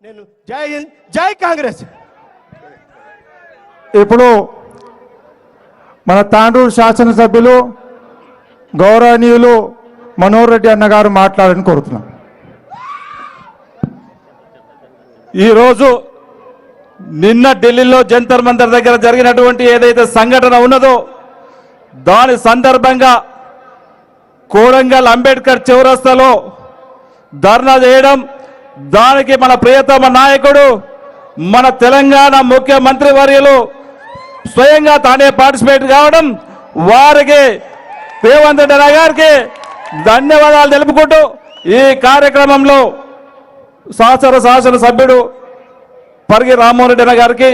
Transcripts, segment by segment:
నేను జై హింద్, జై కాంగ్రెస్. ఇప్పుడు మన తాండూరు శాసనసభ్యులు గౌరవనీయులు మనోహర్ రెడ్డి అన్న గారు మాట్లాడాలని కోరుతున్నాం. ఈరోజు నిన్న ఢిల్లీలో జంతర్ మంతర్ దగ్గర జరిగినటువంటి ఏదైతే సంఘటన ఉన్నదో దాని సందర్భంగా కోడంగల్ అంబేద్కర్ చౌరస్తాలో ధర్నా చేయడం, దానికి మన ప్రియతమ నాయకుడు మన తెలంగాణ ముఖ్యమంత్రి వర్యులు స్వయంగా తానే పార్టిసిపేట్ కావడం, వారికి రేవంత్ రెడ్డి గారికి ధన్యవాదాలు తెలుపుకుంటూ ఈ కార్యక్రమంలో శాసనసభ్యుడు పరిగి రామ్మోహన్ రెడ్డి గారికి,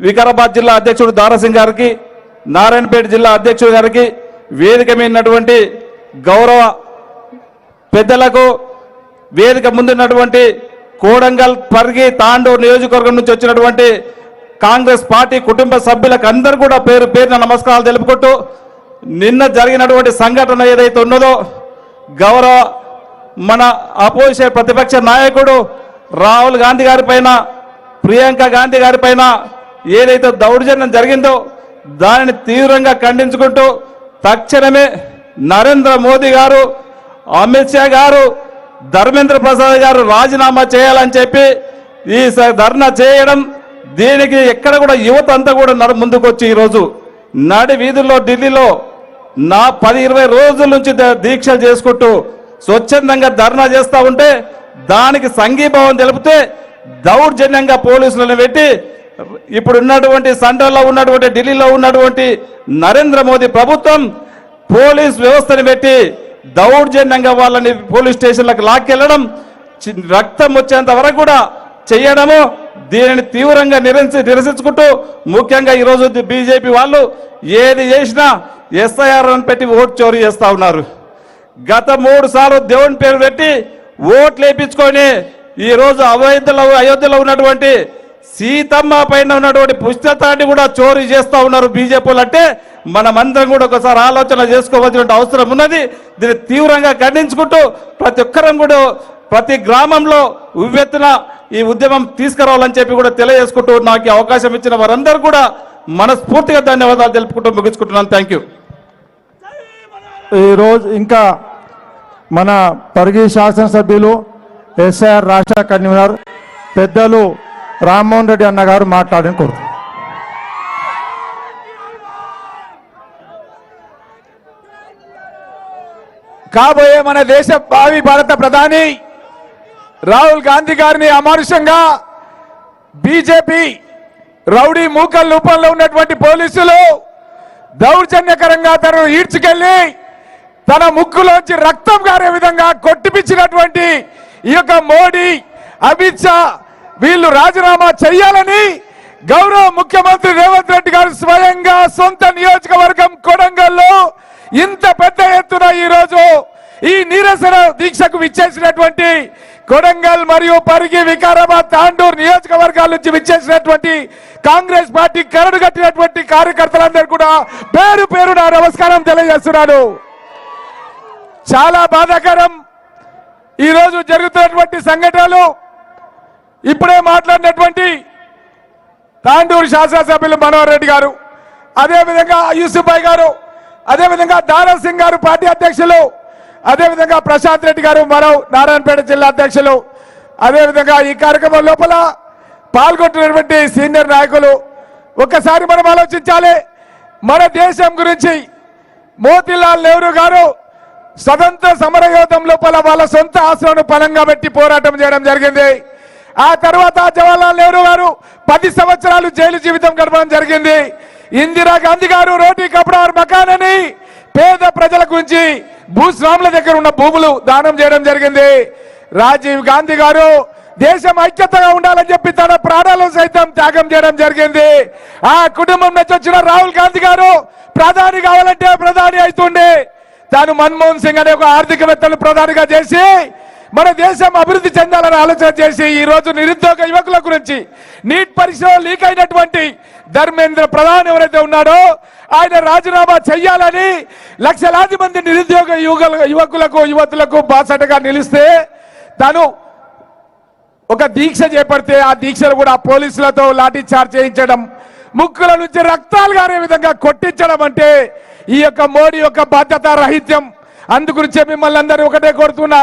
వికారాబాద్ జిల్లా అధ్యక్షుడు దారాసింగ్ గారికి, నారాయణపేట జిల్లా అధ్యక్షుడు గారికి, వేదిక మీదటువంటి గౌరవ పెద్దలకు, వేదిక ముందున్నటువంటి కోడంగల్ పరిగి తాండూరు నియోజకవర్గం నుంచి వచ్చినటువంటి కాంగ్రెస్ పార్టీ కుటుంబ సభ్యులకు అందరూ కూడా పేరు పేరున నమస్కారాలు తెలుపుకుంటూ, నిన్న జరిగినటువంటి సంఘటన ఏదైతే ఉన్నదో గౌరవ మన అపోజిషన్ ప్రతిపక్ష నాయకుడు రాహుల్ గాంధీ గారి పైన, ప్రియాంక గాంధీ గారి పైన ఏదైతే దౌర్జన్యం జరిగిందో దానిని తీవ్రంగా ఖండించుకుంటూ తక్షణమే నరేంద్ర మోదీ గారు, అమిత్ షా గారు, ధర్మేంద్ర ప్రసాద్ గారు రాజీనామా చేయాలని చెప్పి ఈ ధర్నా చేయడం, దీనికి ఎక్కడ కూడా యువత అంతా కూడా ముందుకొచ్చి ఈరోజు నడి వీధుల్లో ఢిల్లీలో 10-20 రోజుల నుంచి దీక్షలు చేసుకుంటూ స్వచ్ఛందంగా ధర్నా చేస్తూ ఉంటే దానికి సంఘీభావం తెలిపితే దౌర్జన్యంగా పోలీసులను పెట్టి ఇప్పుడు ఉన్నటువంటి సెంట్రల్లో ఉన్నటువంటి ఢిల్లీలో ఉన్నటువంటి నరేంద్ర మోదీ ప్రభుత్వం పోలీస్ వ్యవస్థను పెట్టి దౌర్జన్యంగా వాళ్ళని పోలీస్ స్టేషన్లకు లాక్కెళ్ళడం, రక్తం వచ్చేంత వరకు కూడా చేయడము, దీనిని తీవ్రంగా నిరసించుకుంటూ ముఖ్యంగా ఈరోజు బీజేపీ వాళ్ళు ఏది చేసినా ఎస్ఐఆర్ అని పెట్టి ఓటు చోరీ చేస్తూ ఉన్నారు. గత 3 సార్లు దేవుని పేరు పెట్టి ఓట్లు వేయించుకొని ఈరోజు అయోధ్యలో ఉన్నటువంటి సీతమ్మ పైన ఉన్నటువంటి పుస్తకాన్ని కూడా చోరీ చేస్తూ ఉన్నారు బీజేపీలు. అంటే మనమందరం కూడా ఒకసారి ఆలోచన చేసుకోవాల్సిన అవసరం ఉన్నది. దీన్ని తీవ్రంగా ఖండించుకుంటూ ప్రతి ఒక్కరం కూడా ప్రతి గ్రామంలో ఉవ్వెత్తున ఈ ఉద్యమం తీసుకురావాలని చెప్పి కూడా తెలియజేసుకుంటూ నాకు అవకాశం ఇచ్చిన వారందరూ కూడా మనస్ఫూర్తిగా ధన్యవాదాలు తెలుపుకుంటూ ముగించుకుంటున్నాను. Thank you. ఈరోజు ఇంకా మన పరిగి శాసనసభ్యులు ఎస్ఐఆర్ రాష్ట్ర కన్వీనర్ పెద్దలు రామ్మోహన్ రెడ్డి అన్న గారు మాట్లాడని కోరుతున్నాను. కాబోయే మన దేశ భావి భారత ప్రధాని రాహుల్ గాంధీ గారిని అమానుషంగా బీజేపీ రౌడీ మూకల రూపంలో ఉన్నటువంటి పోలీసులు దౌర్జన్యకరంగా తనను ఈడ్చుకెళ్లి తన ముక్కులోంచి రక్తం గారే విధంగా కొట్టిపించినటువంటి ఈ యొక్క మోడీ, అమిత్ షా వీళ్ళు రాజీనామా చేయాలని గౌరవ ముఖ్యమంత్రి రేవంత్ రెడ్డి గారు స్వయంగా సొంత నియోజకవర్గం కొడంగల్లో ఇంత పెద్ద ఎత్తున ఈరోజు ఈ నిరసన దీక్షకు విచ్చేసినటువంటి కొడంగల్ మరియు పరిగి, వికారాబాద్, తాండూరు నియోజకవర్గాల నుంచి విచ్చేసినటువంటి కాంగ్రెస్ పార్టీ కరడు కట్టినటువంటి కార్యకర్తలందరూ కూడా పేరు పేరున నమస్కారం తెలియజేస్తున్నాను. చాలా బాధాకరం ఈరోజు జరుగుతున్నటువంటి సంఘటనలు. ఇప్పుడే మాట్లాడినటువంటి తాండూరు శాసనసభ్యులు మనోహర్ రెడ్డి గారు, అదేవిధంగా యూసుఫ్ భాయ్ గారు, అదేవిధంగా దారాసింగ్ గారు పార్టీ అధ్యక్షులు, అదేవిధంగా ప్రశాంత్ రెడ్డి గారు మరో నారాయణపేట జిల్లా అధ్యక్షులు, అదేవిధంగా ఈ కార్యక్రమం లోపల పాల్గొంటున్నటువంటి సీనియర్ నాయకులు, ఒక్కసారి మనం ఆలోచించాలి. మన దేశం గురించి మోతీలాల్ నెహ్రూ గారు స్వతంత్ర సమరయోధం లోపల వాళ్ళ సొంత ఆశలను పణంగా పెట్టి పోరాటం చేయడం జరిగింది. ఆ తర్వాత జవహర్లాల్ నెహ్రూ గారు 10 సంవత్సరాలు జైలు జీవితం గడపడం జరిగింది. ఇందిరా గాంధీ గారు రోటీ కపడా మకాన్ అని పేద ప్రజల గురించి భూస్వాముల దగ్గర ఉన్న భూములు దానం చేయడం జరిగింది. రాజీవ్ గాంధీ గారు దేశం ఐక్యతగా ఉండాలని చెప్పి తన ప్రాణాలను సైతం త్యాగం చేయడం జరిగింది. ఆ కుటుంబం నుంచి వచ్చిన రాహుల్ గాంధీ గారు ప్రధాని కావాలంటే ప్రధాని అవుతుండే తాను మన్మోహన్ సింగ్ అనే ఒక ఆర్థికవేత్తను ప్రధానిగా చేసి మన దేశం అభివృద్ధి చెందాలని ఆలోచన చేసి ఈ రోజు నిరుద్యోగ యువకుల గురించి నీట్ పరీక్షలో లీక్ అయినటువంటి ధర్మేంద్ర ప్రధాన్ ఎవరైతే ఉన్నాడో ఆయన రాజీనామా చేయాలని లక్షలాది మంది నిరుద్యోగ యువకులకు యువతులకు బాసటగా నిలిస్తే తాను ఒక దీక్ష చేపడితే ఆ దీక్షలు కూడా పోలీసులతో లాఠీ చార్జ్ చేయించడం, ముక్కుల నుంచి రక్తాలు గారే విధంగా కొట్టించడం అంటే ఈ యొక్క మోడీ యొక్క బాధ్యత రాహిత్యం. అందుగురించే మిమ్మల్ని అందరూ ఒకటే కోరుతున్నా,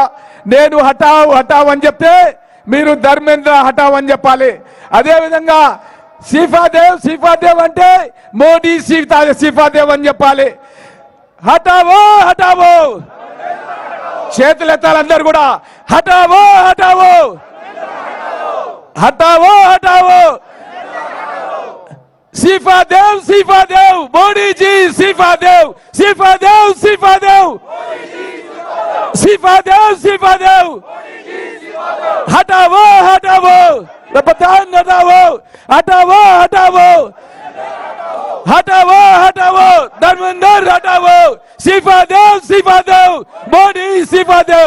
నేను హటావ్ హటావ్ అని చెప్తే మీరు ధర్మేంద్ర హటావ్ అని చెప్పాలి. అదే విధంగా సీఫాదేవ్ అంటే మోడీ సీఫాదేవ్ అని చెప్పాలి. హటావో హటావో, చేతులు ఎత్తాలి అందరు కూడా. హటావో హటావో, హటావో హటావో. సీఫాదేవ్ సీఫాదేవ్, మోడీజీ సీఫాదేవ్, సీఫాదేవ్ సీఫాదేవ్, సీఫాదేవ్ సీఫాదేవ్. हटाओ हटाओ, बताओ हटाओ, हटाओ हटाओ, हटाओ हटाओ, धर्मेंद्र हटाओ, सीफादेव सीफादेव, मोदी सीफादेव.